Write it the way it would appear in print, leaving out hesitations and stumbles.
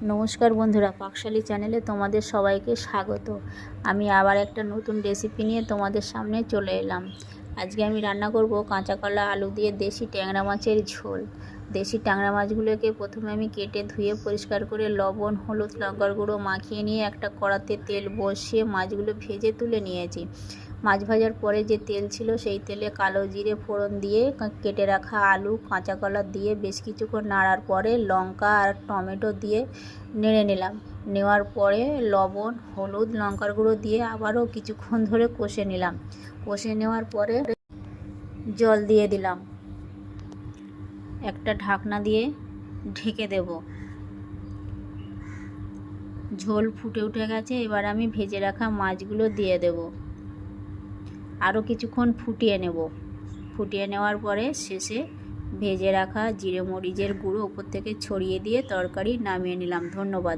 নমস্কার বন্ধুরা, পাকশালী চ্যানেলে তোমাদের সবাইকে স্বাগত। আমি আবার একটা নতুন রেসিপি নিয়ে তোমাদের সামনে চলে এলাম। আজকে আমি রান্না করব কাঁচা কলা আলু দিয়ে দেশি ট্যাংরা মাছের ঝোল। দেশি ট্যাংরা মাছগুলোকে প্রথমে আমি কেটে ধুয়ে পরিষ্কার করে লবণ, হলুদ, লঙ্কার গুঁড়ো মাখিয়ে নিয়ে একটা কড়াতে তেল বসিয়ে মাছগুলো ভেজে তুলে নিয়েছি। মাছ ভাজার পরে যে তেল ছিল সেই তেলে কালো জিরে ফোড়ন দিয়ে কেটে রাখা আলু, কাঁচা কলা দিয়ে বেশ কিছুক্ষণ নাড়ার পরে লঙ্কা আর টমেটো দিয়ে নেড়ে নিলাম। নেওয়ার পরে লবণ, হলুদ, লঙ্কার গুঁড়ো দিয়ে আবারও কিছুক্ষণ ধরে কষে নিলাম। কষে নেওয়ার পরে জল দিয়ে দিলাম, একটা ঢাকনা দিয়ে ঢেকে দেব। ঝোল ফুটে উঠে গেছে, এবার আমি ভেজে রাখা মাছগুলো দিয়ে দেব। আরও কিছুক্ষণ ফুটিয়ে নেব। ফুটিয়ে নেওয়ার পরে শেষে ভেজে রাখা জিরে মরিচের গুঁড়ো উপর থেকে ছড়িয়ে দিয়ে তরকারি নামিয়ে নিলাম। ধন্যবাদ।